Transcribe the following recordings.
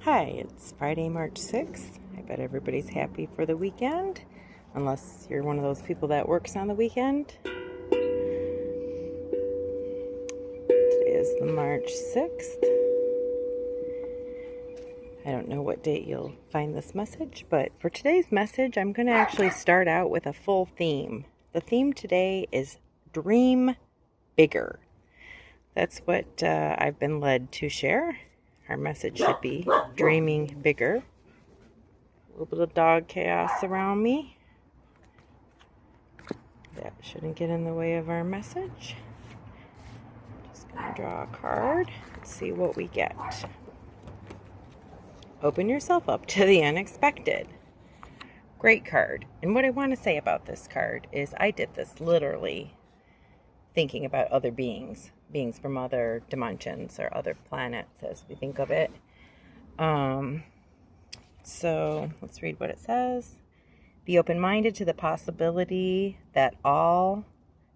Hi, it's Friday, March 6th. I bet everybody's happy for the weekend, unless you're one of those people that works on the weekend. Today is the March 6th. I don't know what date you'll find this message, but for today's message, I'm going to actually start out with a full theme. The theme today is Dream Bigger. That's what I've been led to share. Our message should be dreaming bigger. A little bit of dog chaos around me. That shouldn't get in the way of our message. Just going to draw a card and see what we get. Open yourself up to the unexpected. Great card. And what I want to say about this card is I did this literally thinking about other beings from other dimensions or other planets as we think of it. So let's read what it says. Be open-minded to the possibility that all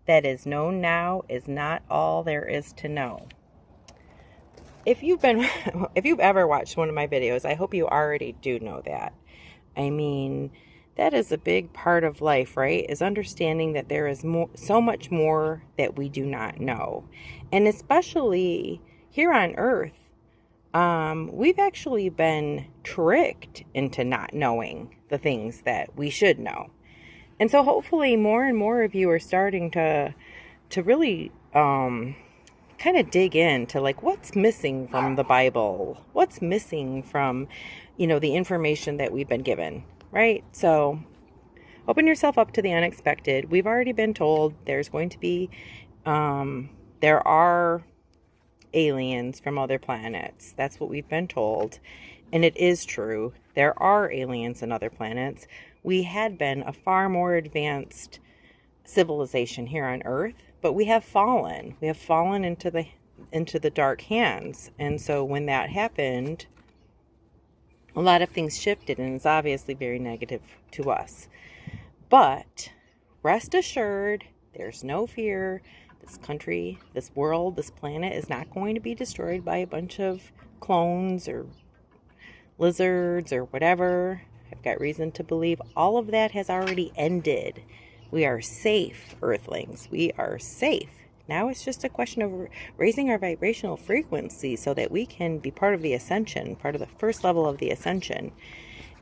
that is known now is not all there is to know. If you've ever watched one of my videos, I hope you already do know that. I mean, that is a big part of life, right? Is understanding that there is so much more that we do not know. And especially here on Earth, we've actually been tricked into not knowing the things that we should know. And so hopefully more and more of you are starting to really kind of dig into like what's missing from the Bible, what's missing from, the information that we've been given, right? So open yourself up to the unexpected. We've already been told there's going to be, there are aliens from other planets. That's what we've been told. And it is true. There are aliens in other planets. We had been a far more advanced civilization here on Earth, but we have fallen. We have fallen into the dark hands. And so when that happened, a lot of things shifted, and it's obviously very negative to us. But rest assured, there's no fear. This country, this world, this planet is not going to be destroyed by a bunch of clones or lizards or whatever. I've got reason to believe all of that has already ended. We are safe, Earthlings. We are safe. Now it's just a question of raising our vibrational frequency so that we can be part of the ascension, part of the first level of the ascension.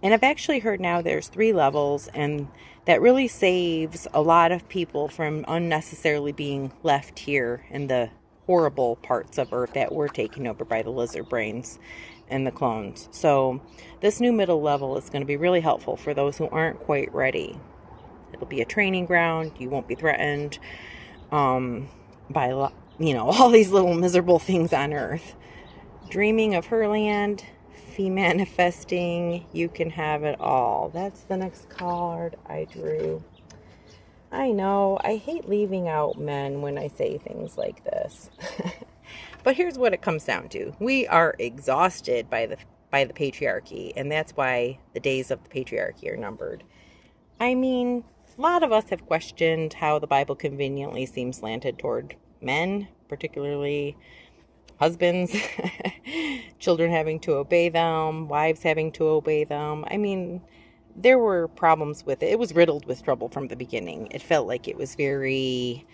And I've actually heard now there's 3 levels, and that really saves a lot of people from unnecessarily being left here in the horrible parts of Earth that were taken over by the lizard brains and the clones. So this new middle level is going to be really helpful for those who aren't quite ready. It'll be a training ground. You won't be threatened by, all these little miserable things on Earth. Dreaming of Herland, fee manifesting, you can have it all. That's the next card I drew. I know, I hate leaving out men when I say things like this. But here's what it comes down to. We are exhausted by the patriarchy, and that's why the days of the patriarchy are numbered. I mean, a lot of us have questioned how the Bible conveniently seems slanted toward men, particularly husbands, children having to obey them, wives having to obey them. I mean, there were problems with it. It was riddled with trouble from the beginning. It felt like it was very,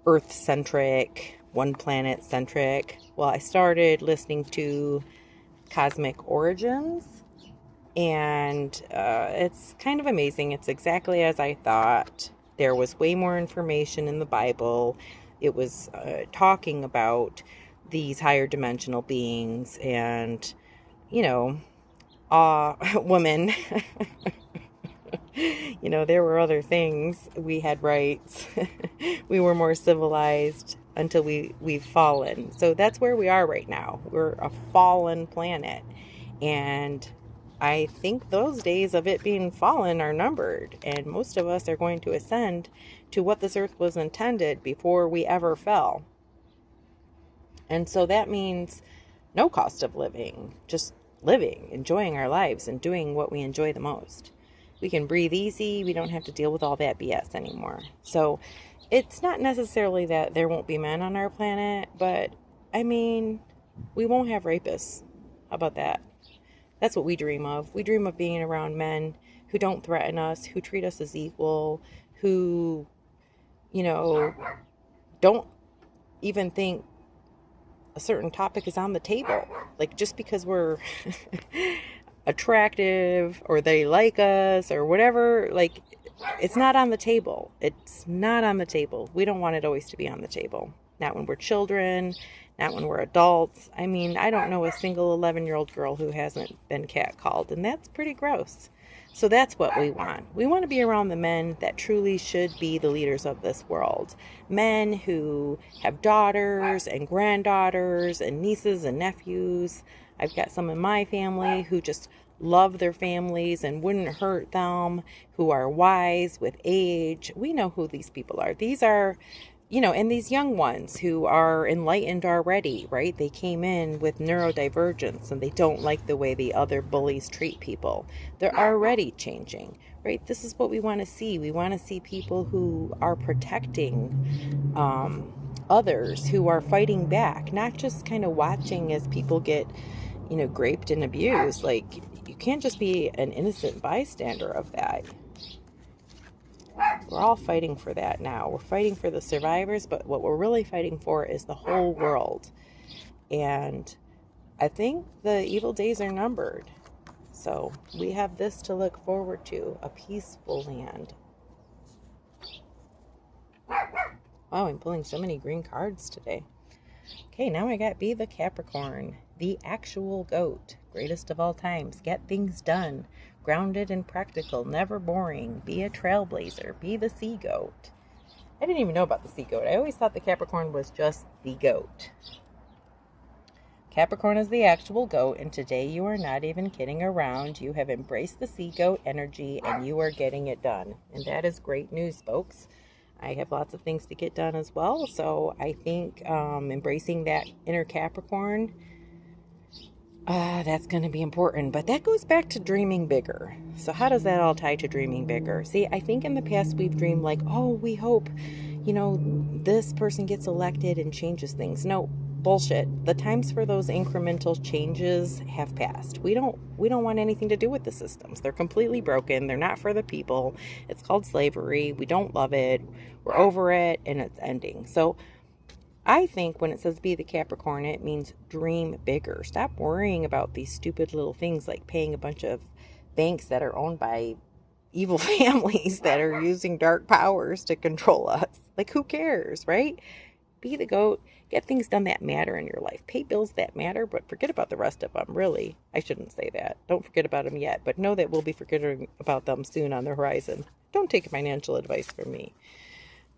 Earth-centric, one planet-centric. Well, I started listening to Cosmic Origins, and it's kind of amazing. It's exactly as I thought. There was way more information in the Bible. It was talking about these higher dimensional beings and, women. There were other things. We had rights. We were more civilized until we've fallen. So that's where we are right now. We're a fallen planet. And I think those days of it being fallen are numbered, and most of us are going to ascend to what this earth was intended before we ever fell. And so that means no cost of living, just living, enjoying our lives, and doing what we enjoy the most. We can breathe easy. We don't have to deal with all that BS anymore. So it's not necessarily that there won't be men on our planet, but I mean, we won't have rapists. How about that? That's what we dream of. We dream of being around men who don't threaten us, who treat us as equal, who, you know, don't even think a certain topic is on the table. Like, just because we're attractive or they like us or whatever, like, it's not on the table. It's not on the table. We don't want it always to be on the table. Not when we're children, not when we're adults. I mean, I don't know a single 11-year-old girl who hasn't been catcalled, and that's pretty gross. So that's what we want. We want to be around the men that truly should be the leaders of this world. Men who have daughters and granddaughters and nieces and nephews. I've got some in my family who just love their families and wouldn't hurt them, who are wise with age. We know who these people are. These are, and these young ones who are enlightened already, right? They came in with neurodivergence and they don't like the way the other bullies treat people. They're already changing, right? This is what we want to see. We want to see people who are protecting others, who are fighting back, not just kind of watching as people get, raped and abused. Like, you can't just be an innocent bystander of that. We're all fighting for that now. We're fighting for the survivors, but what we're really fighting for is the whole world. And I think the evil days are numbered. So we have this to look forward to, a peaceful land. Wow, I'm pulling so many green cards today. Okay, now I got be the Capricorn, the actual goat, greatest of all times. Get things done. Grounded and practical, never boring. Be a trailblazer. Be the sea goat. I didn't even know about the sea goat. I always thought the Capricorn was just the goat. Capricorn is the actual goat, and today you are not even kidding around. You have embraced the sea goat energy, and you are getting it done. And that is great news, folks. I have lots of things to get done as well, so I think embracing that inner Capricorn, that's going to be important. But that goes back to dreaming bigger. So how does that all tie to dreaming bigger? See, I think in the past we've dreamed like, oh, we hope, this person gets elected and changes things. No, bullshit. The times for those incremental changes have passed. We don't want anything to do with the systems. They're completely broken. They're not for the people. It's called slavery. We don't love it. We're over it, and it's ending. So I think when it says be the Capricorn, it means dream bigger. Stop worrying about these stupid little things like paying a bunch of banks that are owned by evil families that are using dark powers to control us. Like, who cares, right? Be the goat. Get things done that matter in your life. Pay bills that matter, but forget about the rest of them, really. I shouldn't say that. Don't forget about them yet, but know that we'll be forgetting about them soon on the horizon. Don't take financial advice from me.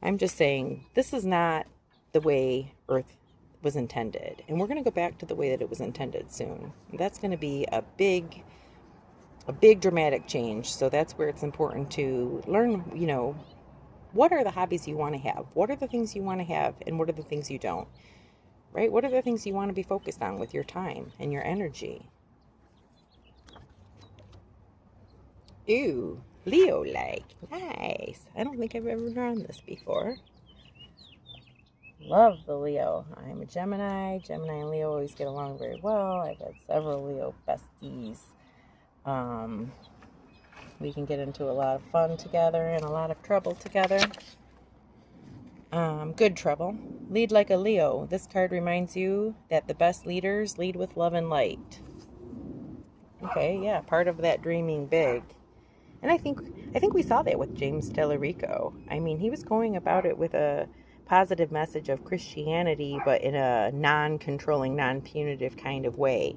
I'm just saying, this is not the way Earth was intended. And we're going to go back to the way that it was intended soon. And that's going to be a big dramatic change. So that's where it's important to learn, what are the hobbies you want to have? What are the things you want to have? And what are the things you don't? Right? What are the things you want to be focused on with your time and your energy? Ooh, Leo-like. Nice. I don't think I've ever drawn this before. Love the Leo. I'm a Gemini. Gemini and Leo always get along very well. I've had several Leo besties. We can get into a lot of fun together and a lot of trouble together. Good trouble. Lead like a Leo. This card reminds you that the best leaders lead with love and light. Okay, yeah, part of that dreaming big. And I think we saw that with James Tallarico. I mean, he was going about it with a positive message of Christianity, but in a non-controlling, non-punitive kind of way.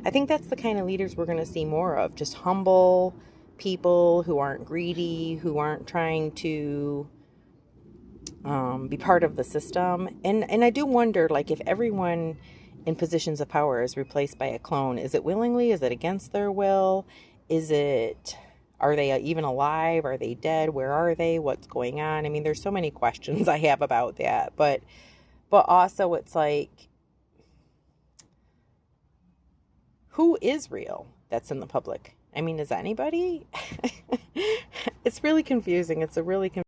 I think that's the kind of leaders we're going to see more of. Just humble people who aren't greedy, who aren't trying to be part of the system. And I do wonder, like, if everyone in positions of power is replaced by a clone, is it willingly? Is it against their will? Are they even alive? Are they dead? Where are they? What's going on? I mean, there's so many questions I have about that. But also it's like, who is real that's in the public? I mean, is anybody? It's really confusing. It's a really confusing